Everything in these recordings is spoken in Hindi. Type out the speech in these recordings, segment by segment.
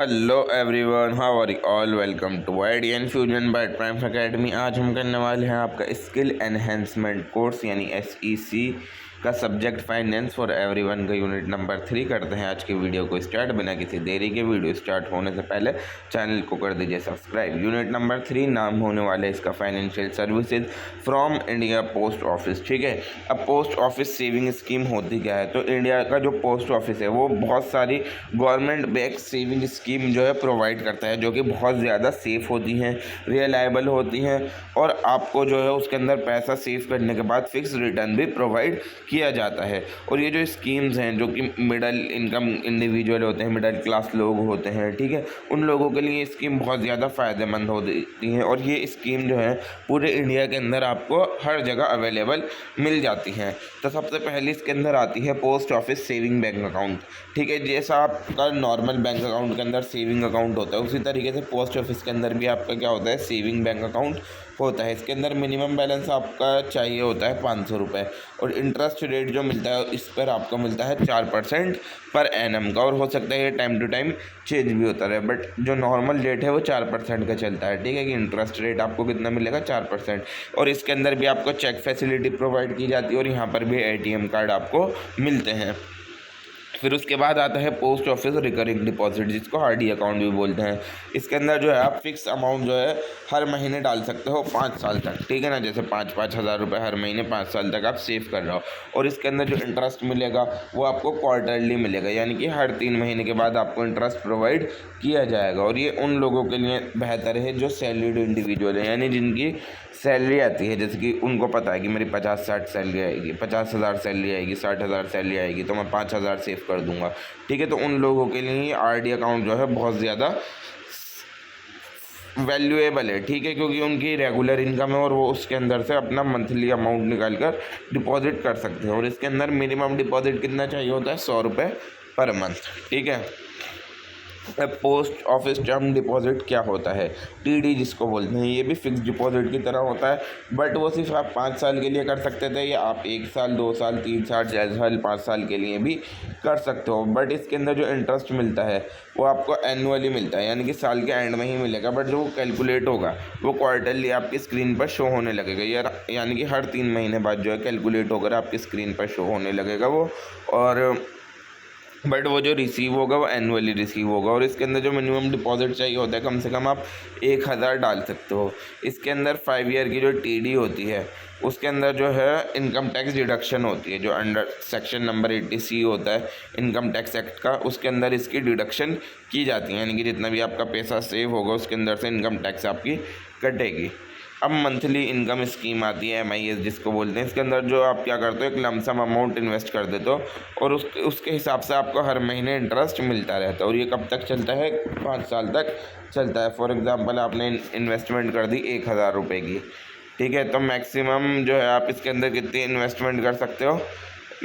Hello everyone, how are you all. Welcome to Idian Fusion by Prime Academy. आज हम करने वाले हैं आपका स्किल एनहेंसमेंट कोर्स यानी SEC का सब्जेक्ट फाइनेंस फॉर एवरीवन का यूनिट नंबर 3 करते हैं आज की वीडियो को स्टार्ट। बिना किसी देरी के वीडियो स्टार्ट होने से पहले चैनल को कर दीजिए सब्सक्राइब। यूनिट नंबर 3 नाम होने वाला है इसका financial services from India post office. ठीक है, अब पोस्ट ऑफिस सेविंग स्कीम होती क्या है? तो इंडिया का जो पोस्ट ऑफिस है वो बहुत सारी गवर्नमेंट बैक सेविंग स्कीम जो है प्रोवाइड करता है, जो कि बहुत ज़्यादा सेफ़ होती हैं, रिलायबल होती हैं और आपको जो है उसके अंदर पैसा सेव करने के बाद फिक्स रिटर्न भी प्रोवाइड किया जाता है। और ये जो स्कीम्स हैं जो कि मिडिल इनकम इंडिविजुअल होते हैं, मिडिल क्लास लोग होते हैं, ठीक है, उन लोगों के लिए स्कीम बहुत ज़्यादा फ़ायदेमंद होती हैं। और ये स्कीम जो है पूरे इंडिया के अंदर आपको हर जगह अवेलेबल मिल जाती हैं। तो सबसे पहले इसके अंदर आती है post office saving bank account. ठीक है, जैसा आपका नॉर्मल बैंक अकाउंट के अंदर सेविंग अकाउंट होता है उसी तरीके से पोस्ट ऑफिस के अंदर भी आपका क्या होता है, सेविंग बैंक अकाउंट होता है। इसके अंदर मिनिमम बैलेंस आपका चाहिए होता है 500 रुपये और इंटरेस्ट रेट जो मिलता है इस पर आपको मिलता है 4% पर एनम का। और हो सकता है ये टाइम टू टाइम चेंज भी होता रहे, बट जो नॉर्मल रेट है वो 4% का चलता है। ठीक है, कि इंटरेस्ट रेट आपको कितना मिलेगा, 4%। और इसके अंदर भी आपको चेक फैसिलिटी प्रोवाइड की जाती है और यहाँ पर भी ATM कार्ड आपको मिलते हैं। फिर उसके बाद आता है पोस्ट ऑफिस रिकरिंग डिपॉजिट, जिसको RD अकाउंट भी बोलते हैं। इसके अंदर जो है आप फिक्स अमाउंट जो है हर महीने डाल सकते हो 5 साल तक। ठीक है ना, जैसे 5-5 हज़ार रुपये हर महीने 5 साल तक आप सेव कर रहे हो। और इसके अंदर जो इंटरेस्ट मिलेगा वो आपको क्वार्टरली मिलेगा, यानी कि हर 3 महीने के बाद आपको इंटरेस्ट प्रोवाइड किया जाएगा। और ये उन लोगों के लिए बेहतर है जो सैलरीड इंडिविजुअल है, यानी जिनकी सैलरी आती है, जैसे कि उनको पता है कि मेरी 50-60 सैलरी आएगी, 50,000 सैलरी आएगी, 60,000 सैलरी आएगी, तो मैं 5,000 सेव कर दूंगा। ठीक है, तो उन लोगों के लिए RD अकाउंट जो है बहुत ज़्यादा वैल्यूएबल है। ठीक है, क्योंकि उनकी रेगुलर इनकम है और वो उसके अंदर से अपना मंथली अमाउंट निकाल कर डिपॉजिट कर सकते हैं। और इसके अंदर मिनिमम डिपॉजिट कितना चाहिए होता है, 100 रुपये पर मंथ। ठीक है, पोस्ट ऑफिस टर्म डिपॉजिट क्या होता है, TD जिसको बोलते हैं, ये भी फिक्स डिपॉजिट की तरह होता है, बट वो सिर्फ आप 5 साल के लिए कर सकते थे, या आप 1 साल, 2 साल, 3 साल, 4 साल, 5 साल के लिए भी कर सकते हो। बट इसके अंदर जो इंटरेस्ट मिलता है वो आपको एनुअली मिलता है, यानी कि साल के एंड में ही मिलेगा, बट जो कैलकुलेट होगा वो क्वार्टरली आपकी स्क्रीन पर शो होने लगेगा, यानी कि हर 3 महीने बाद जो है कैलकुलेट होकर आपकी स्क्रीन पर शो होने लगेगा वो। और बट वो जो रिसीव होगा वो एनुअली रिसीव होगा। और इसके अंदर जो मिनिमम डिपॉजिट चाहिए होता है, कम से कम आप 1,000 डाल सकते हो। इसके अंदर 5 ईयर की जो TD होती है उसके अंदर जो है इनकम टैक्स डिडक्शन होती है, जो अंडर सेक्शन नंबर 80C होता है इनकम टैक्स एक्ट का, उसके अंदर इसकी डिडक्शन की जाती है, यानी कि जितना भी आपका पैसा सेव होगा उसके अंदर से इनकम टैक्स आपकी कटेगी। अब मंथली इनकम स्कीम आती है, MIS जिसको बोलते हैं। इसके अंदर जो आप क्या करते हो, एक लमसम अमाउंट इन्वेस्ट कर देते हो और उसके हिसाब से आपको हर महीने इंटरेस्ट मिलता रहता है। और ये कब तक चलता है, 5 साल तक चलता है। फॉर एग्जांपल आपने इन्वेस्टमेंट कर दी 1,000 रुपये की, ठीक है, तो मैक्सिमम जो है आप इसके अंदर कितनी इन्वेस्टमेंट कर सकते हो,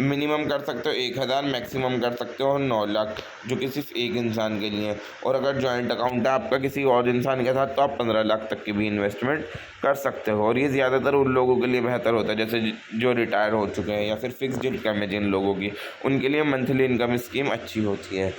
मिनिमम कर सकते हो 1,000, मैक्सिमम कर सकते हो 9 लाख, जो कि सिर्फ एक इंसान के लिए है। और अगर जॉइंट अकाउंट है आपका किसी और इंसान के साथ तो आप 15 लाख तक की भी इन्वेस्टमेंट कर सकते हो। और ये ज़्यादातर उन लोगों के लिए बेहतर होता है जैसे जो रिटायर हो चुके हैं या फिर फिक्स्ड इनकम है जिन लोगों की, उनके लिए मंथली इनकम स्कीम अच्छी होती है।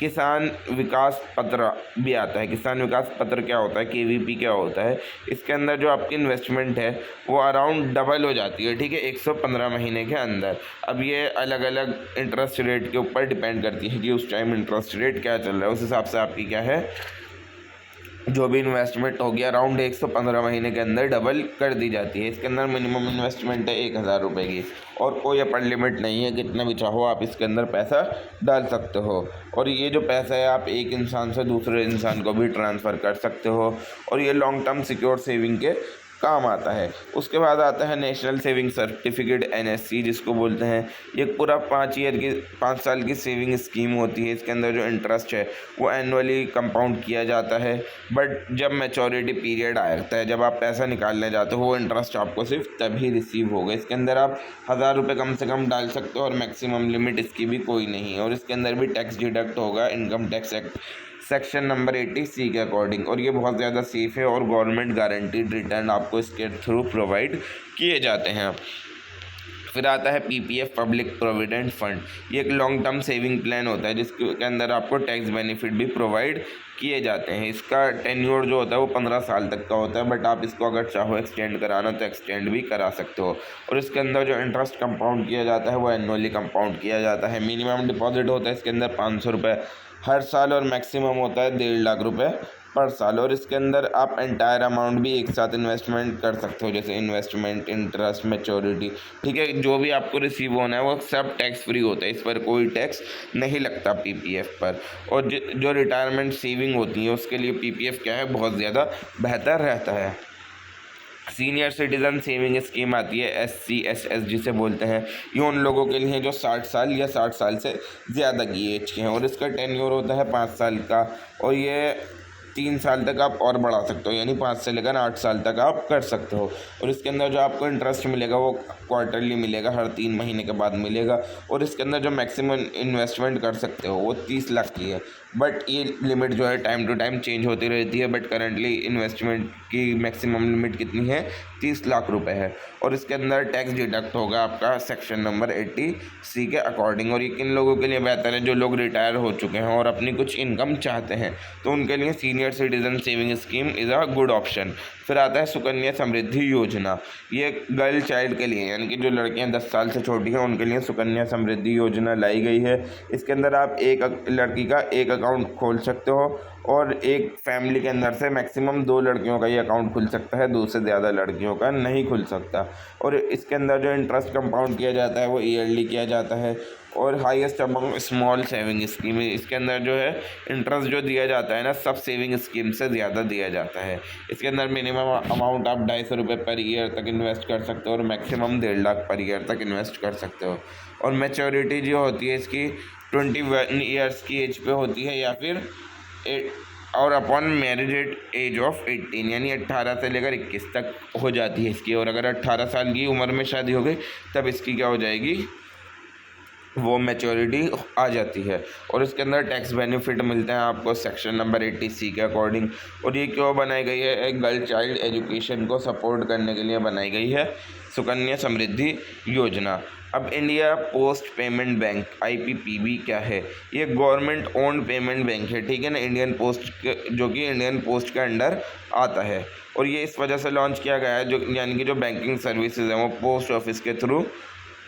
किसान विकास पत्र भी आता है। किसान विकास पत्र क्या होता है, KVP क्या होता है, इसके अंदर जो आपकी इन्वेस्टमेंट है वो अराउंड डबल हो जाती है। ठीक है, 115 महीने के अंदर। अब ये अलग अलग इंटरेस्ट रेट के ऊपर डिपेंड करती है कि उस टाइम इंटरेस्ट रेट क्या चल रहा है, उस हिसाब से आपकी क्या है जो भी इन्वेस्टमेंट होगी अराउंड 115 महीने के अंदर डबल कर दी जाती है। इसके अंदर मिनिमम इन्वेस्टमेंट है 1,000 रुपये की और कोई अपर लिमिट नहीं है, कितना भी चाहो आप इसके अंदर पैसा डाल सकते हो। और ये जो पैसा है आप एक इंसान से दूसरे इंसान को भी ट्रांसफ़र कर सकते हो और ये लॉन्ग टर्म सिक्योर सेविंग के काम आता है। उसके बाद आता है नेशनल सेविंग सर्टिफिकेट NSC जिसको बोलते हैं। ये पूरा 5 साल की सेविंग स्कीम होती है। इसके अंदर जो इंटरेस्ट है वो एनुअली कंपाउंड किया जाता है, बट जब मैच्योरिटी पीरियड आता है, जब आप पैसा निकालने जाते हो, वो इंटरेस्ट आपको सिर्फ तभी रिसीव होगा। इसके अंदर आप 1,000 रुपये कम से कम डाल सकते हो और मैक्सिमम लिमिट इसकी भी कोई नहीं है। और इसके अंदर भी टैक्स डिडक्ट होगा income tax act section number 80C के अकॉर्डिंग। और ये बहुत ज़्यादा सेफ़ है और गवर्नमेंट गारंटीड रिटर्न आपको इसके थ्रू प्रोवाइड किए जाते हैं। फिर आता है पीपीएफ, पब्लिक प्रोविडेंट फंड। ये एक लॉन्ग टर्म सेविंग प्लान होता है जिसके अंदर आपको टैक्स बेनिफिट भी प्रोवाइड किए जाते हैं। इसका टेन्योर जो होता है वो 15 साल तक का होता है, बट आप इसको अगर चाहो एक्सटेंड कराना तो एक्सटेंड भी करा सकते हो। और इसके अंदर जो इंटरेस्ट कंपाउंड किया जाता है वो एनुअली कंपाउंड किया जाता है। मिनिमम डिपॉजिट होता है इसके अंदर 500 रुपये हर साल और मैक्सिमम होता है 1.5 लाख रुपये पर साल। और इसके अंदर आप एंटायर अमाउंट भी एक साथ इन्वेस्टमेंट कर सकते हो, जैसे इन्वेस्टमेंट, इंटरेस्ट, मैच्योरिटी, ठीक है। जो भी आपको रिसीव होना है वो सब टैक्स फ्री होता है, इस पर कोई टैक्स नहीं लगता पीपीएफ पर। और जो रिटायरमेंट सेविंग होती है उसके लिए पीपीएफ क्या है, बहुत ज़्यादा बेहतर रहता है। सीनियर सिटीज़न सेविंग स्कीम आती है, SCSS जिसे बोलते हैं। ये उन लोगों के लिए जो 60 साल या 60 साल से ज़्यादा की एज के हैं, और इसका टेन्योर होता है 5 साल का। और ये 3 साल तक आप और बढ़ा सकते हो, यानी 5 से लेकर 8 साल तक आप कर सकते हो। और इसके अंदर जो आपको इंटरेस्ट मिलेगा वो क्वार्टरली मिलेगा, हर 3 महीने के बाद मिलेगा। और इसके अंदर जो मैक्सिमम इन्वेस्टमेंट कर सकते हो वो 30 लाख की है, बट ये लिमिट जो है टाइम टू टाइम चेंज होती रहती है। बट करंटली इन्वेस्टमेंट की मैक्सिमम लिमिट कितनी है, 30 लाख रुपए है। और इसके अंदर टैक्स डिडक्ट होगा आपका सेक्शन नंबर 80C के अकॉर्डिंग। और ये किन लोगों के लिए बेहतर है, जो लोग रिटायर हो चुके हैं और अपनी कुछ इनकम चाहते हैं, तो उनके लिए senior citizen saving scheme is a good option. फिर आता है सुकन्या समृद्धि योजना। ये गर्ल चाइल्ड के लिए, यानी कि जो लड़कियां 10 साल से छोटी हैं उनके लिए सुकन्या समृद्धि योजना लाई गई है। इसके अंदर आप एक लड़की का एक अकाउंट खोल सकते हो, और एक फैमिली के अंदर से मैक्सिमम 2 लड़कियों का ये अकाउंट खुल सकता है, 2 से ज़्यादा लड़कियों का नहीं खुल सकता। और इसके अंदर जो इंटरेस्ट कंपाउंड किया जाता है वो ईयरली किया जाता है। और highest amount small saving scheme, इसके अंदर जो है इंटरेस्ट जो दिया जाता है ना, सब सेविंग स्कीम से ज़्यादा दिया जाता है। इसके अंदर मिनिमम अमाउंट आप 250 रुपये पर ईयर तक इन्वेस्ट कर सकते हो, और मैक्सिमम 1.5 लाख पर ईयर तक इन्वेस्ट कर सकते हो। और मैच्योरिटी जो होती है इसकी 21 ईयर्स की एज पे होती है, या फिर और अपॉन मैरिज एज ऑफ 18, यानी 18 से लेकर 21 तक हो जाती है इसकी। और अगर 18 साल की उम्र में शादी हो गई तब इसकी क्या हो जाएगी, वो मैच्योरिटी आ जाती है। और इसके अंदर टैक्स बेनिफिट मिलते हैं आपको सेक्शन नंबर 80C के अकॉर्डिंग। और ये क्यों बनाई गई है, एक गर्ल चाइल्ड एजुकेशन को सपोर्ट करने के लिए बनाई गई है सुकन्या समृद्धि योजना। अब India post payment bank IPPB क्या है, ये गवर्नमेंट ओन्ड पेमेंट बैंक है, ठीक है ना, इंडियन पोस्ट जो कि इंडियन पोस्ट के अंडर आता है। और ये इस वजह से लॉन्च किया गया है, जो यानी कि जो बैंकिंग सर्विसेज हैं वो पोस्ट ऑफिस के थ्रू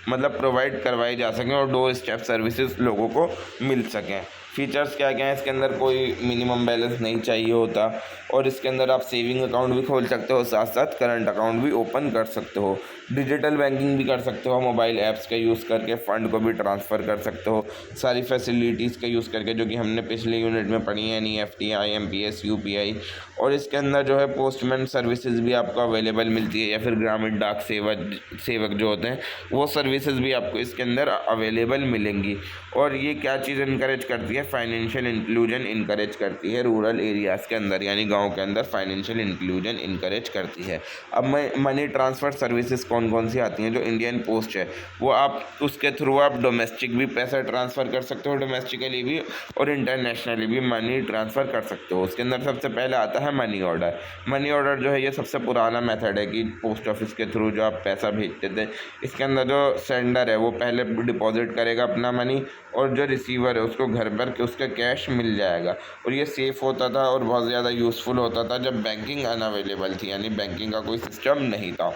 मतलब प्रोवाइड करवाई जा सकें, और डोर स्टेप सर्विसेज लोगों को मिल सकें। फीचर्स क्या क्या हैं इसके अंदर, कोई मिनिमम बैलेंस नहीं चाहिए होता, और इसके अंदर आप सेविंग अकाउंट भी खोल सकते हो, साथ साथ करंट अकाउंट भी ओपन कर सकते हो। डिजिटल बैंकिंग भी कर सकते हो, मोबाइल ऐप्स का यूज़ करके फ़ंड को भी ट्रांसफ़र कर सकते हो, सारी फैसिलिटीज़ का यूज़ करके, जो कि हमने पिछले यूनिट में पढ़ी है, NEFT, IMPS, UPI। और इसके अंदर जो है पोस्टमैन सर्विसेज भी आपको अवेलेबल मिलती है, या फिर ग्रामीण डाक सेवक जो होते हैं वो सर्विसेज भी आपको इसके अंदर अवेलेबल मिलेंगी। और ये क्या चीज़ इनकरेज करती है, फाइनेंशियल इंक्लूजन इनकरेज करती है रूरल एरियाज़ के अंदर, यानी गांव के अंदर फाइनेंशियल इंक्लूजन इनकरेज करती है। अब मनी ट्रांसफ़र सर्विसेज कौन कौन सी आती हैं, जो इंडियन पोस्ट है वो आप उसके थ्रू आप डोमेस्टिक भी पैसा ट्रांसफ़र कर सकते हो, डोमेस्टिकली भी और इंटरनेशनली भी मनी ट्रांसफ़र कर सकते हो। उसके अंदर सबसे पहले आता है मनी ऑर्डर। मनी ऑर्डर जो है ये सबसे पुराना मेथड है कि पोस्ट ऑफिस के थ्रू जो आप पैसा भेजते थे। इसके अंदर जो सेंडर है वो पहले डिपॉजिट करेगा अपना मनी, और जो रिसीवर है उसको घर पर के उसका कैश मिल जाएगा। और ये सेफ़ होता था और बहुत ज़्यादा यूज़फुल होता था जब बैंकिंग अनअवेलेबल थी, यानी बैंकिंग का कोई सिस्टम नहीं था।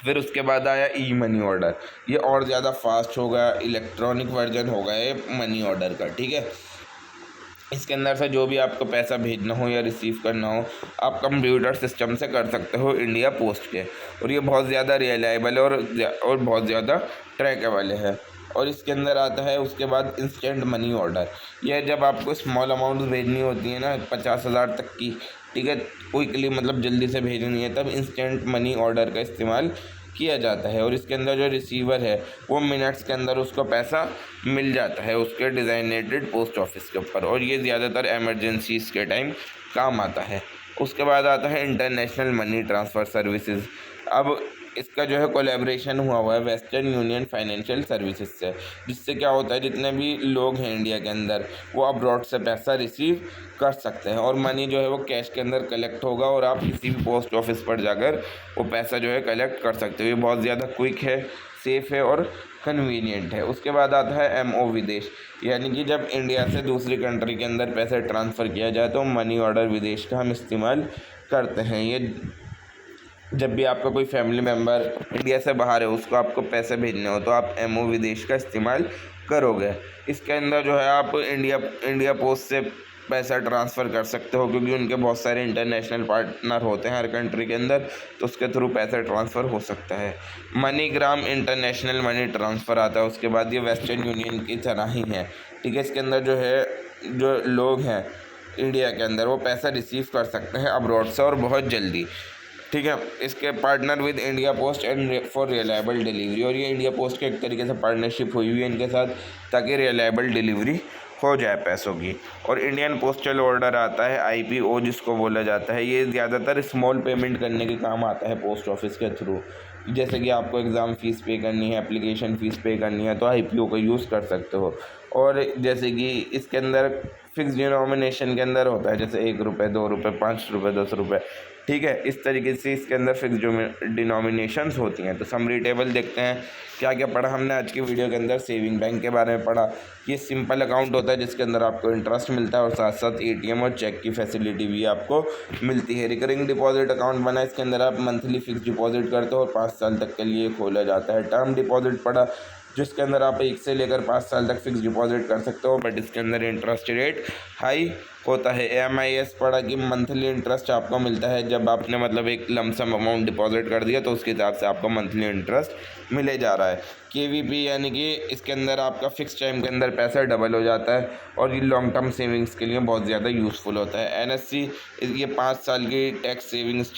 फिर उसके बाद आया ई मनी ऑर्डर, ये और ज़्यादा फास्ट होगा, इलेक्ट्रॉनिक वर्जन होगा ये मनी ऑर्डर का, ठीक है। इसके अंदर से जो भी आपको पैसा भेजना हो या रिसीव करना हो आप कंप्यूटर सिस्टम से कर सकते हो इंडिया पोस्ट के। और ये बहुत ज़्यादा रिलायबल है और बहुत ज़्यादा ट्रैकेबल है। और इसके अंदर आता है उसके बाद इंस्टेंट मनी ऑर्डर। यह जब आपको स्मॉल अमाउंट भेजनी होती है ना, 50,000 तक की, ठीक है, क्विकली मतलब जल्दी से भेजनी है, तब इंस्टेंट मनी ऑर्डर का इस्तेमाल किया जाता है। और इसके अंदर जो रिसीवर है वो मिनट्स के अंदर उसको पैसा मिल जाता है उसके डिज़ाइनेटेड पोस्ट ऑफिस के ऊपर, और ये ज़्यादातर एमरजेंसीज़ के टाइम काम आता है। उसके बाद आता है इंटरनेशनल मनी ट्रांसफ़र सर्विसेज। अब इसका जो है कोलैबोरेशन हुआ है वेस्टर्न यूनियन फाइनेंशियल सर्विसेज से, जिससे क्या होता है जितने भी लोग हैं इंडिया के अंदर वो अब्रॉड से पैसा रिसीव कर सकते हैं, और मनी जो है वो कैश के अंदर कलेक्ट होगा, और आप किसी भी पोस्ट ऑफिस पर जाकर वो पैसा जो है कलेक्ट कर सकते हो। ये बहुत ज़्यादा क्विक है, सेफ़ है और कन्वीनियंट है। उसके बाद आता है MO विदेश, यानी कि जब इंडिया से दूसरी कंट्री के अंदर पैसे ट्रांसफ़र किया जाए तो मनी ऑर्डर विदेश का हम इस्तेमाल करते हैं। ये जब भी आपका कोई फैमिली मेम्बर इंडिया से बाहर है, उसको आपको पैसे भेजने हो तो आप MO विदेश का इस्तेमाल करोगे। इसके अंदर जो है आप इंडिया पोस्ट से पैसा ट्रांसफ़र कर सकते हो, क्योंकि उनके बहुत सारे इंटरनेशनल पार्टनर होते हैं हर कंट्री के अंदर, तो उसके थ्रू पैसा ट्रांसफ़र हो सकता है। मनीग्राम इंटरनेशनल मनी ट्रांसफ़र आता है। उसके बाद ये वेस्टर्न यूनियन की तरह ही है, ठीक है। इसके अंदर जो है जो लोग हैं इंडिया के अंदर वो पैसा रिसीव कर सकते हैं अब्रॉड से और बहुत जल्दी, ठीक है। इसके partner with India post and for reliable delivery, और ये इंडिया पोस्ट के एक तरीके से पार्टनरशिप हुई हुई है इनके साथ, ताकि रिलायबल डिलीवरी हो जाए पैसों की। और इंडियन पोस्टल ऑर्डर आता है IPO जिसको बोला जाता है। ये ज़्यादातर स्मॉल पेमेंट करने के काम आता है पोस्ट ऑफिस के थ्रू। जैसे कि आपको एग्ज़ाम फ़ीस पे करनी है, एप्लीकेशन फ़ीस पे करनी है, तो IPO का यूज़ कर सकते हो। और जैसे कि इसके अंदर फिक्स डिनोमिनेशन के अंदर होता है, जैसे 1 रुपये, 2 रुपये, 5 रुपये, 10 रुपये, ठीक है। इस तरीके से इसके अंदर फिक्स डिनोमिनेशंस होती हैं। तो समरी टेबल देखते हैं क्या क्या पढ़ा हमने आज की वीडियो के अंदर। सेविंग बैंक के बारे में पढ़ा, ये सिंपल अकाउंट होता है जिसके अंदर आपको इंटरेस्ट मिलता है और साथ साथ ATM और चेक की फैसिलिटी भी आपको मिलती है। रिकरिंग डिपॉजिट अकाउंट बना, इसके अंदर आप मंथली फिक्स डिपॉजिट करते हो और 5 साल तक के लिए खोला जाता है। टर्म डिपॉजिट पढ़ा, जिसके अंदर आप 1 से लेकर 5 साल तक फिक्स डिपॉजिट कर सकते हो, बट इसके अंदर इंटरेस्ट रेट हाई होता है। MIS पढ़ा कि मंथली इंटरेस्ट आपको मिलता है, जब आपने मतलब एक लमसम अमाउंट डिपॉजिट कर दिया तो उसके हिसाब से आपको मंथली इंटरेस्ट मिले जा रहा है। KVP यानी कि इसके अंदर आपका फिक्स टाइम के अंदर पैसा डबल हो जाता है और ये लॉन्ग टर्म सेविंग्स के लिए बहुत ज़्यादा यूज़फुल होता है। NSC ये 5 साल की टैक्स सेविंग्स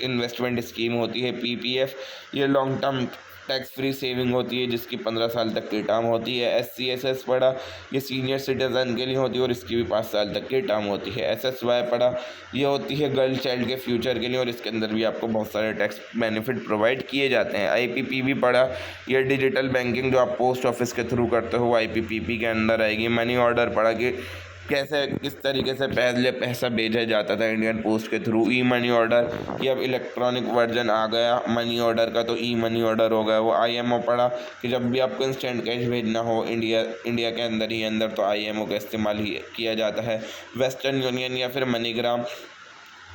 इन्वेस्टमेंट स्कीम होती है। PPF ये long term tax free saving होती है जिसकी 15 साल तक की टर्म होती है। SCSS पढ़ा, ये सीनियर सिटीज़न के लिए होती है और इसकी भी 5 साल तक की टर्म होती है। SSY पढ़ा, ये होती है गर्ल चाइल्ड के फ्यूचर के लिए और इसके अंदर भी आपको बहुत सारे टैक्स बेनिफिट प्रोवाइड किए जाते हैं। IPPB पढ़ा, ये डिजिटल बैंकिंग जो आप पोस्ट ऑफिस के थ्रू करते हो IPPB के अंदर आएगी। मनी ऑर्डर पढ़ा कि कैसे किस तरीके से पहले पैसा भेजा जाता था इंडियन पोस्ट के थ्रू। मनी ऑर्डर, कि अब इलेक्ट्रॉनिक वर्जन आ गया मनी ऑर्डर का, तो मनी ऑर्डर हो गया वो। IMO पढ़ा कि जब भी आपको इंस्टेंट कैश भेजना हो इंडिया के अंदर ही अंदर, तो IMO का इस्तेमाल ही किया जाता है। वेस्टर्न यूनियन या फिर मनीग्राम,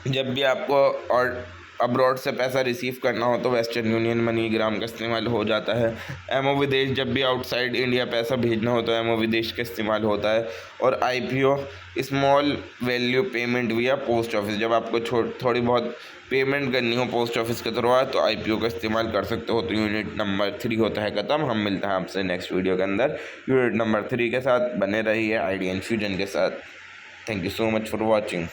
जब भी आपको और अब्रॉड से पैसा रिसीव करना हो तो वेस्टर्न यूनियन मनीग्राम का इस्तेमाल हो जाता है। MO विदेश, जब भी आउटसाइड इंडिया पैसा भेजना हो तो MO विदेश का इस्तेमाल होता है। और IPO स्मॉल वैल्यू पेमेंट विया पोस्ट ऑफिस, जब आपको थोड़ी बहुत पेमेंट करनी हो पोस्ट ऑफिस के थ्रू तो IPO का इस्तेमाल कर सकते हो। तो यूनिट नंबर 3 होता है ख़त्म। हम मिलते हैं आपसे नेक्स्ट वीडियो के अंदर यूनिट नंबर 3 के साथ। बने रहिए आइडिया इन्फ्यूजन के साथ। Thank you so much for watching.